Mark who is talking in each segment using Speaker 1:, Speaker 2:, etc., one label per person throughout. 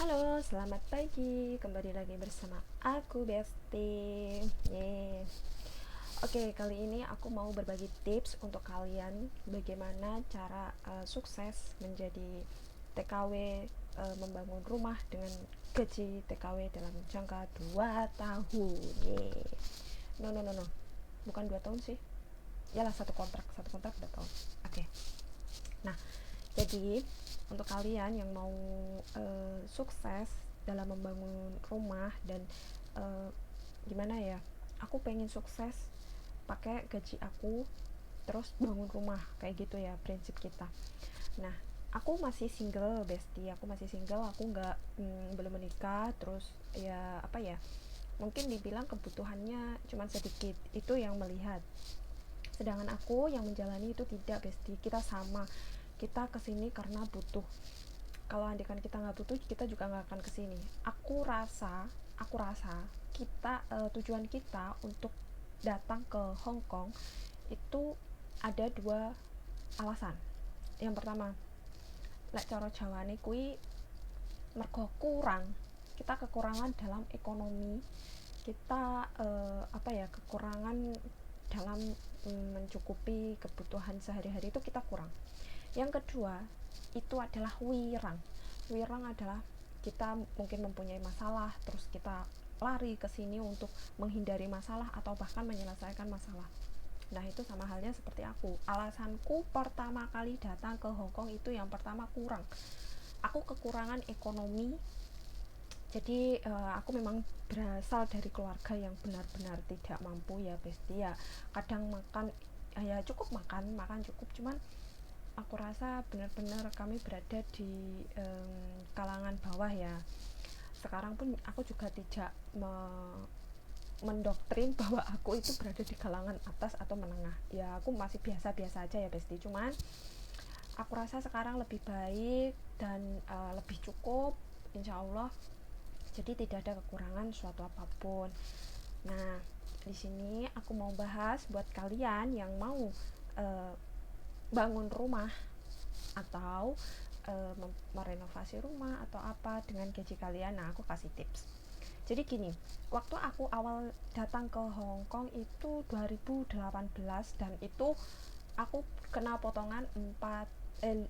Speaker 1: Halo, selamat pagi. Kembali lagi bersama aku Besti. Yeay. Oke, kali ini aku mau berbagi tips untuk kalian bagaimana cara sukses menjadi TKW, membangun rumah dengan gaji TKW dalam jangka 2 tahun. Yeay. No, no, no, no. Bukan 2 tahun sih. Yalah, satu kontrak 2 tahun. Oke. Nah, jadi untuk kalian yang mau sukses dalam membangun rumah dan uh, gimana ya, aku pengen sukses pakai gaji aku terus bangun rumah kayak gitu ya prinsip kita. Nah, aku masih single bestie, aku masih single, aku nggak belum menikah. Terus ya apa ya, mungkin dibilang kebutuhannya cuma sedikit, itu yang melihat, sedangkan aku yang menjalani itu tidak bestie. Kita sama, kita kesini karena butuh. Kalau andikan kita nggak butuh, kita juga nggak akan kesini. Aku rasa kita, tujuan kita untuk datang ke Hong Kong itu ada dua alasan. Yang pertama, lek cara Jawane kui mergo kurang, kita kekurangan dalam ekonomi, kita apa ya, kekurangan dalam mencukupi kebutuhan sehari-hari, itu kita kurang. Yang kedua itu adalah wirang. Wirang adalah kita mungkin mempunyai masalah, terus kita lari ke sini untuk menghindari masalah atau bahkan menyelesaikan masalah. Nah, itu sama halnya seperti aku. Alasanku pertama kali datang ke Hong Kong itu yang pertama kurang. Aku kekurangan ekonomi. Jadi aku memang berasal dari keluarga yang benar-benar tidak mampu ya Besti ya. Kadang makan ya cukup, makan cukup, cuman aku rasa benar-benar kami berada di kalangan bawah ya. Sekarang pun aku juga tidak mendoktrin bahwa aku itu berada di kalangan atas atau menengah. Ya aku masih biasa-biasa aja ya Besti. Cuman aku rasa sekarang lebih baik dan lebih cukup, insya Allah. Jadi tidak ada kekurangan suatu apapun. Nah, di sini aku mau bahas buat kalian yang mau bangun rumah atau merenovasi rumah atau apa dengan gaji kalian. Nah, aku kasih tips. Jadi gini, waktu aku awal datang ke Hong Kong itu 2018, dan itu aku kena potongan 6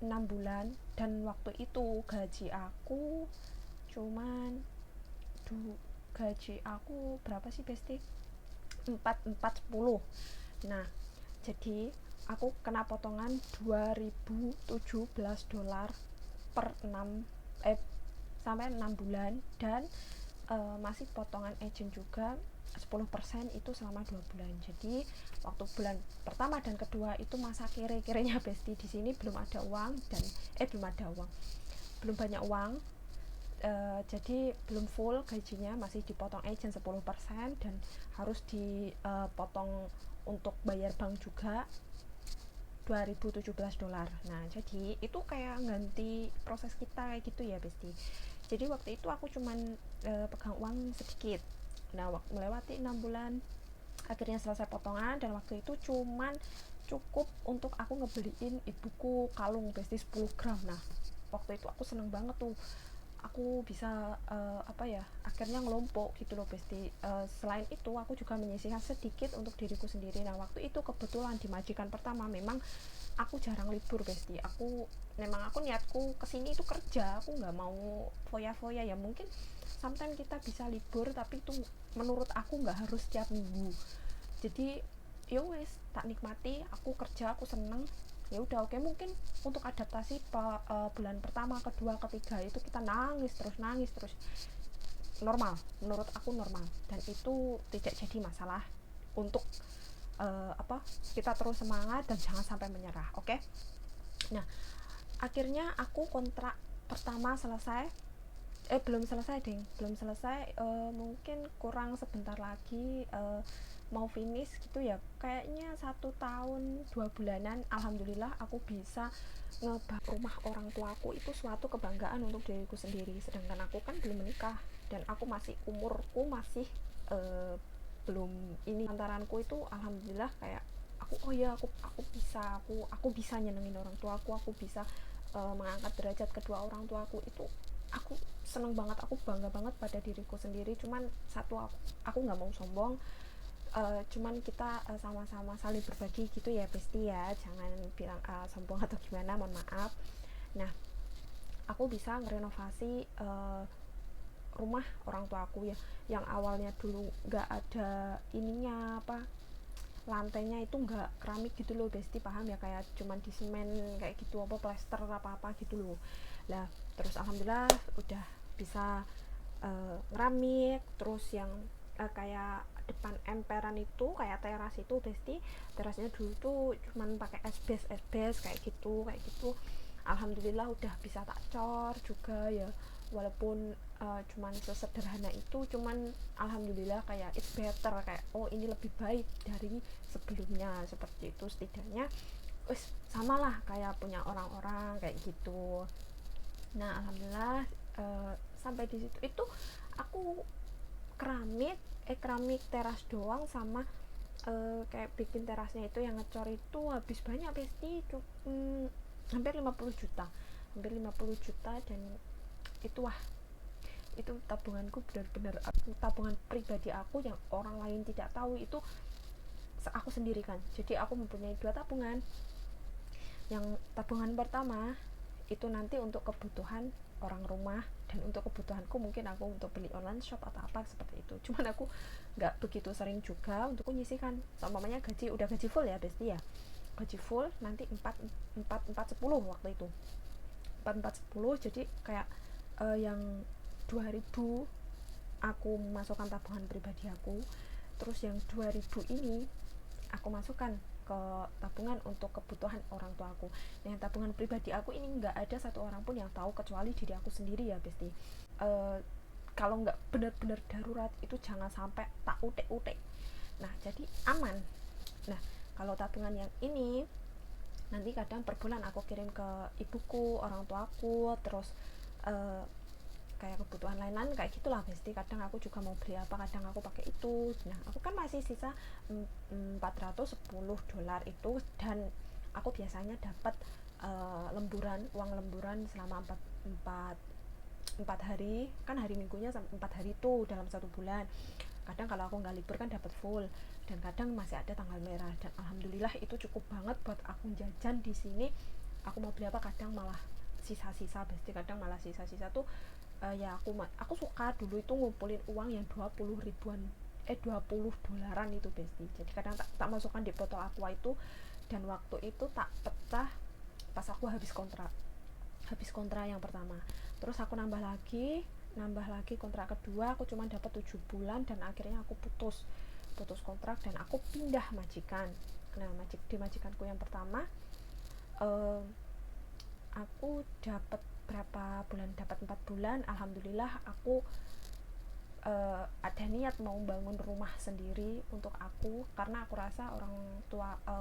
Speaker 1: bulan, dan waktu itu gaji aku cuman gaji aku berapa sih Besti? 410. Nah, jadi aku kena potongan 2017 dolar per 6 sampai 6 bulan, dan masih potongan agent juga 10% itu selama 2 bulan. Jadi waktu bulan pertama dan kedua itu masa kere-kerenya Besti. Di sini belum ada uang, dan belum banyak uang. Jadi belum full gajinya, masih dipotong agent 10%, dan harus dipotong untuk bayar bank juga 2017 dolar. Nah, jadi itu kayak ganti proses kita kayak gitu ya Besti. Jadi waktu itu aku cuman pegang uang sedikit. Nah, melewati 6 bulan akhirnya selesai potongan, dan waktu itu cuman cukup untuk aku ngebeliin ibuku kalung Besti 10 gram. Nah, waktu itu aku seneng banget tuh, aku bisa apa ya, akhirnya ngelompok gitu loh Besti. Selain itu aku juga menyisihkan sedikit untuk diriku sendiri. Nah, waktu itu kebetulan di majikan pertama memang aku jarang libur Besti. Aku niatku kesini itu kerja, aku nggak mau foya-foya ya. Mungkin sometimes kita bisa libur, tapi itu menurut aku nggak harus setiap minggu. Jadi yo wes, tak nikmati, aku kerja, aku seneng. Ya udah, oke, mungkin untuk adaptasi bulan pertama, kedua, ketiga itu kita nangis terus, normal, menurut aku normal, dan itu tidak jadi masalah untuk apa, kita terus semangat dan jangan sampai menyerah. Oke. Nah, akhirnya aku kontrak pertama selesai, belum selesai, mungkin kurang sebentar lagi mau finish gitu ya, kayaknya 1 tahun 2 bulanan. Alhamdulillah aku bisa ngebangun rumah orang tuaku, itu suatu kebanggaan untuk diriku sendiri. Sedangkan aku kan belum menikah, dan umurku masih belum ini, antaranku itu alhamdulillah kayak aku, oh ya, aku bisa nyenengin orang tuaku, aku bisa mengangkat derajat kedua orang tuaku. Itu aku seneng banget, aku bangga banget pada diriku sendiri. Cuman satu, aku nggak mau sombong, cuman kita sama-sama saling berbagi gitu ya Besti ya, jangan bilang sombong atau gimana, mohon maaf. Nah, aku bisa ngerenovasi rumah orang tua aku ya, yang awalnya dulu nggak ada ininya apa, lantainya itu nggak keramik gitu loh Besti, paham ya, kayak cuman di semen kayak gitu, apa plester apa gitu loh. Lah terus alhamdulillah udah bisa ngeramik, terus yang kayak depan emperan itu kayak teras itu Besti, terasnya dulu tuh cuman pakai esbes kayak gitu. Alhamdulillah udah bisa tak cor juga ya, walaupun cuman sesederhana itu, cuman alhamdulillah kayak it's better, kayak oh ini lebih baik dari sebelumnya, seperti itu. Setidaknya wis samalah kayak punya orang-orang kayak gitu. Nah alhamdulillah sampai di situ itu aku keramik teras doang, sama kayak bikin terasnya itu yang ngecor itu habis banyak Besti, hampir 50 juta, dan itu wah, itu tabunganku benar-benar, tabungan pribadi aku yang orang lain tidak tahu, itu aku sendirikan. Jadi aku mempunyai dua tabungan. Yang tabungan pertama itu nanti untuk kebutuhan orang rumah, dan untuk kebutuhanku mungkin aku untuk beli online shop atau apa seperti itu. Cuman aku nggak begitu sering juga untuk menyisihkan. Seumpamanya gaji udah gaji full ya Besti ya, gaji full nanti 4 10 waktu itu, 4 4 10, jadi kayak yang 2000 aku masukkan tabungan pribadi aku, terus yang 2000 ini aku masukkan ke tabungan untuk kebutuhan orang tua aku. Nah, yang tabungan pribadi aku ini nggak ada satu orang pun yang tahu kecuali diri aku sendiri ya Besti. Kalau nggak benar-benar darurat itu jangan sampai tak utek-utek. Nah jadi aman. Nah kalau tabungan yang ini nanti kadang per bulan aku kirim ke ibuku, orang tuaku, terus kayak kebutuhan lain-lain kayak gitulah Besti. Kadang aku juga mau beli apa, kadang aku pakai itu. Nah aku kan masih sisa $410 itu, dan aku biasanya dapat uang lemburan selama 4 hari, kan hari minggunya 4 hari itu dalam satu bulan. Kadang kalau aku nggak libur kan dapat full, dan kadang masih ada tanggal merah, dan alhamdulillah itu cukup banget buat aku jajan di sini. Aku mau beli apa kadang malah sisa-sisa Besti, kadang malah sisa-sisa tuh ya aku suka dulu itu ngumpulin uang yang 20 ribuan, $20 itu Besti. Jadi kadang tak masukkan di botol aqua itu, dan waktu itu tak pecah pas aku habis kontrak yang pertama. Terus aku nambah lagi kontrak kedua, aku cuma dapat 7 bulan, dan akhirnya aku putus kontrak dan aku pindah majikan. Nah di majikanku yang pertama aku dapat berapa bulan, dapat 4 bulan. Alhamdulillah aku ada niat mau bangun rumah sendiri untuk aku, karena aku rasa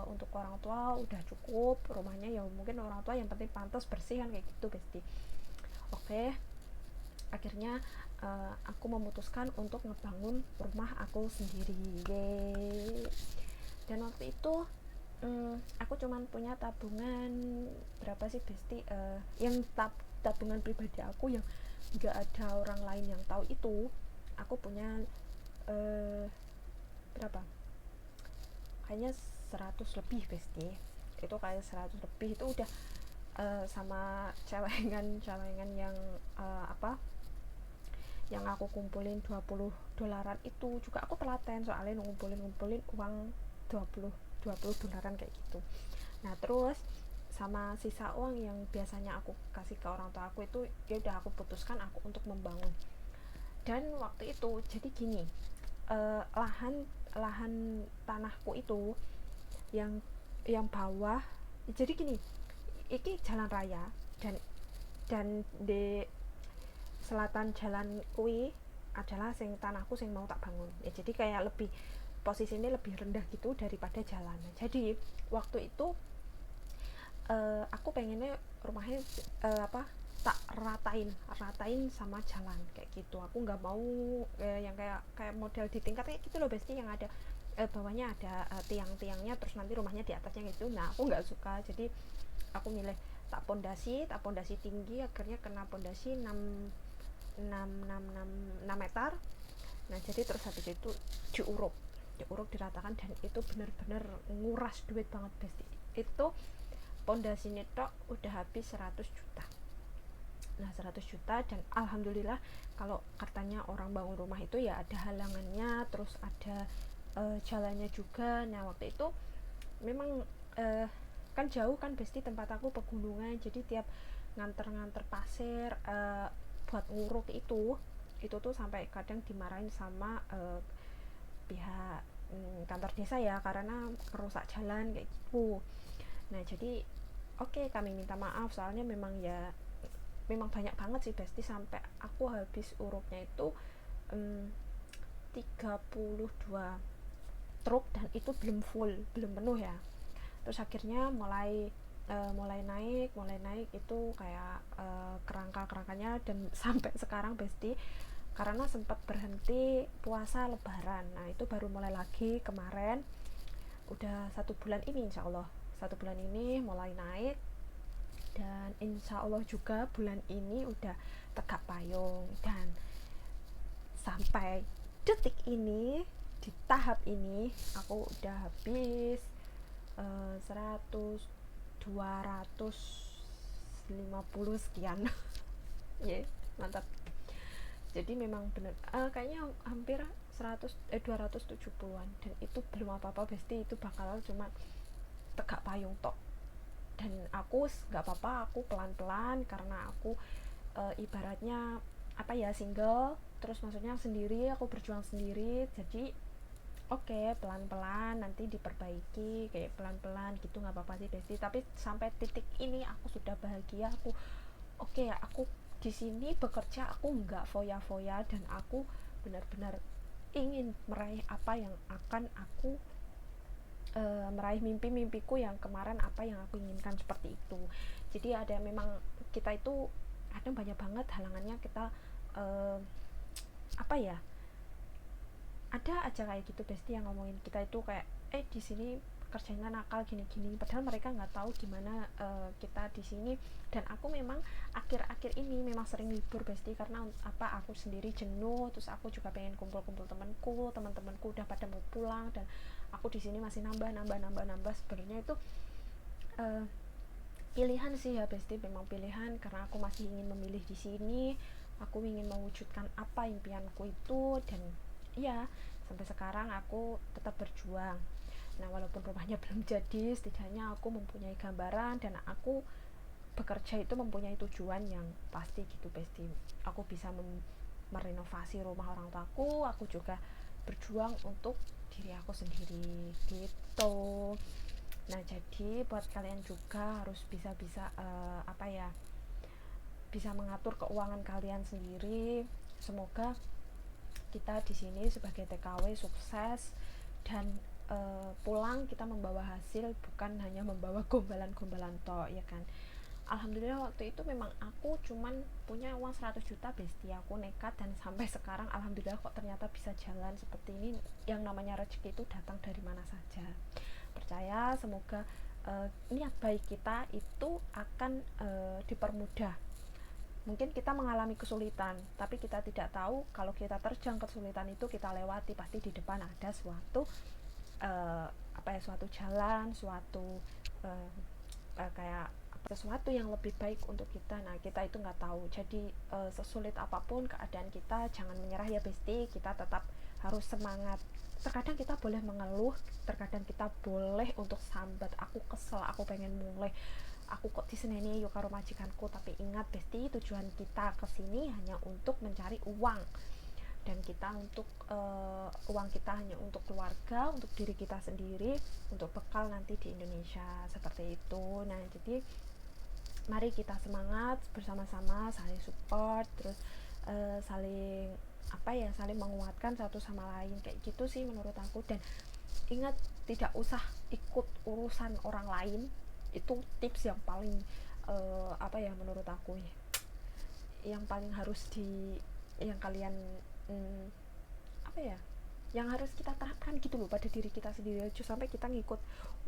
Speaker 1: untuk orang tua udah cukup rumahnya, ya mungkin orang tua yang penting pantas bersih kan kayak gitu Besti. Oke, akhirnya aku memutuskan untuk ngebangun rumah aku sendiri. Yeay. Dan waktu itu aku cuman punya tabungan berapa sih Besti, yang tabungan pribadi aku yang nggak ada orang lain yang tahu itu. Aku punya berapa, kayaknya 100 lebih Besti. Itu kayak 100 lebih itu udah sama celengan yang apa, yang aku kumpulin $20 itu juga aku telaten, soalnya ngumpulin uang 20 $20 kayak gitu. Nah terus sama sisa uang yang biasanya aku kasih ke orang tua aku itu, ya udah aku putuskan aku untuk membangun. Dan waktu itu jadi gini, lahan tanahku itu yang bawah, jadi gini, iki jalan raya, dan di selatan jalan kui adalah sing tanahku sing mau tak bangun ya, jadi kayak lebih posisinya lebih rendah gitu daripada jalan. Jadi waktu itu aku pengennya rumahnya tak ratain sama jalan kayak gitu. Aku nggak mau yang kayak model di tingkat kayak gitu loh Besti, yang ada bawahnya ada tiang-tiangnya, terus nanti rumahnya di atasnya gitu. Nah aku nggak suka, jadi aku milih tak pondasi tinggi. Akhirnya kena pondasi 6 6 meter. Nah jadi terus habis itu diuruk diratakan, dan itu bener-bener nguras duit banget besti. Itu pondasi tok udah habis 100 juta. Nah 100 juta, dan alhamdulillah kalau katanya orang bangun rumah itu ya ada halangannya, terus ada jalannya juga. Nah waktu itu memang kan jauh kan besti, tempat aku pegunungan, jadi tiap nganter pasir buat nguruk itu tuh sampai kadang dimarahin sama pihak kantor desa ya, karena kerusak jalan kayak gitu. Nah jadi oke, kami minta maaf, soalnya memang banyak banget sih besti, sampai aku habis urupnya itu 32 truk, dan itu belum full, belum penuh ya. Terus akhirnya mulai naik itu kayak kerangkanya, dan sampai sekarang besti, karena sempat berhenti puasa lebaran. Nah itu baru mulai lagi kemarin, udah 1 bulan ini, insya Allah 1 bulan ini mulai naik, dan insya Allah juga bulan ini udah tegak payung. Dan sampai detik ini, di tahap ini, aku udah habis 100 250 sekian. Ya, mantap. Jadi memang bener kayaknya hampir 270-an, dan itu belum apa-apa besti, itu bakal cuma tegak payung tok. Dan aku nggak apa-apa, aku pelan-pelan, karena aku ibaratnya apa ya, single, terus maksudnya sendiri, aku berjuang sendiri. Jadi oke, pelan-pelan nanti diperbaiki, kayak pelan-pelan gitu, nggak apa-apa sih besti. Tapi sampai titik ini aku sudah bahagia. Aku oke ya, aku di sini bekerja, aku nggak foya-foya, dan aku benar-benar ingin meraih apa yang akan aku meraih mimpi-mimpiku yang kemarin, apa yang aku inginkan, seperti itu. Jadi ada, memang kita itu kadang banyak banget halangannya, kita apa ya, ada aja kayak gitu besti yang ngomongin kita itu kayak di sini kerjanya nakal gini-gini, padahal mereka nggak tahu gimana kita di sini. Dan aku memang akhir-akhir ini memang sering libur besti, karena apa, aku sendiri jenuh, terus aku juga pengen kumpul-kumpul teman-temanku udah pada mau pulang, dan aku di sini masih nambah. Sebenarnya itu pilihan sih ya besti, memang pilihan, karena aku masih ingin memilih di sini, aku ingin mewujudkan apa impianku itu. Dan ya sampai sekarang aku tetap berjuang. Nah walaupun rumahnya belum jadi, setidaknya aku mempunyai gambaran, dan aku bekerja itu mempunyai tujuan yang pasti gitu besti. Aku bisa merenovasi rumah orang tuaku, aku juga berjuang untuk diri aku sendiri gitu. Nah jadi buat kalian juga harus bisa apa ya, bisa mengatur keuangan kalian sendiri. Semoga kita di sini sebagai TKW sukses, dan pulang kita membawa hasil, bukan hanya membawa gombalan-gombalan toh, ya kan. Alhamdulillah waktu itu memang aku cuman punya uang 100 juta besti, aku nekat, dan sampai sekarang alhamdulillah kok ternyata bisa jalan seperti ini. Yang namanya rezeki itu datang dari mana saja. Percaya, semoga niat baik kita itu akan dipermudah. Mungkin kita mengalami kesulitan, tapi kita tidak tahu kalau kita terjang kesulitan itu, kita lewati, pasti di depan ada suatu suatu jalan, suatu kayak sesuatu yang lebih baik untuk kita. Nah kita itu nggak tahu. Jadi sesulit apapun keadaan kita, jangan menyerah ya besti, kita tetap harus semangat. Terkadang kita boleh mengeluh, terkadang kita boleh untuk sambat, aku kesel, aku pengen mulai, aku kok diseneni yuk karo majikanku. Tapi ingat besti, tujuan kita kesini hanya untuk mencari uang, dan kita untuk uang kita hanya untuk keluarga, untuk diri kita sendiri, untuk bekal nanti di Indonesia, seperti itu. Nah jadi mari kita semangat bersama-sama, saling support, terus saling saling menguatkan satu sama lain, kayak gitu sih menurut aku. Dan ingat, tidak usah ikut urusan orang lain, itu tips yang paling menurut aku ya, yang paling harus yang kalian yang harus kita terapkan gitu loh pada diri kita sendiri. Aja sampai kita ngikut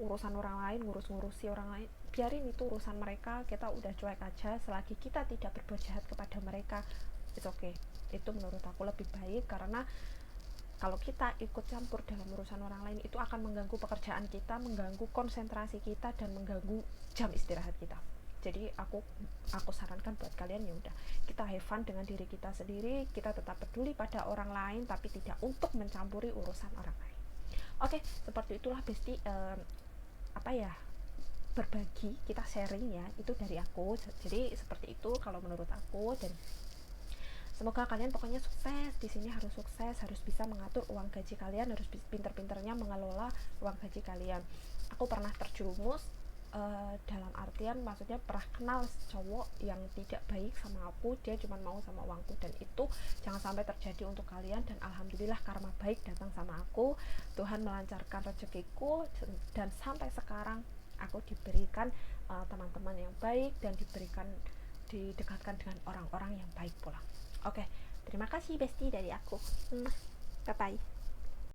Speaker 1: urusan orang lain, ngurusi orang lain, biarin itu urusan mereka, kita udah cuek aja. Selagi kita tidak berbuat jahat kepada mereka, it's okay. Itu menurut aku lebih baik, karena kalau kita ikut campur dalam urusan orang lain itu akan mengganggu pekerjaan kita, mengganggu konsentrasi kita, dan mengganggu jam istirahat kita. Jadi aku sarankan buat kalian, ya udah, kita have fun dengan diri kita sendiri, kita tetap peduli pada orang lain tapi tidak untuk mencampuri urusan orang lain. Oke, seperti itulah Besti, apa ya, berbagi, kita sharing ya, itu dari aku. Jadi seperti itu kalau menurut aku, dan semoga kalian pokoknya sukses di sini, harus sukses, harus bisa mengatur uang gaji kalian, harus pinter-pinternya mengelola uang gaji kalian. Aku pernah terjerumus, dalam artian maksudnya pernah kenal cowok yang tidak baik sama aku, dia cuma mau sama uangku, dan itu jangan sampai terjadi untuk kalian. Dan alhamdulillah karma baik datang sama aku, Tuhan melancarkan rezekiku, dan sampai sekarang aku diberikan teman-teman yang baik, dan didekatkan dengan orang-orang yang baik pula. Oke, terima kasih Besti dari aku. Bye bye.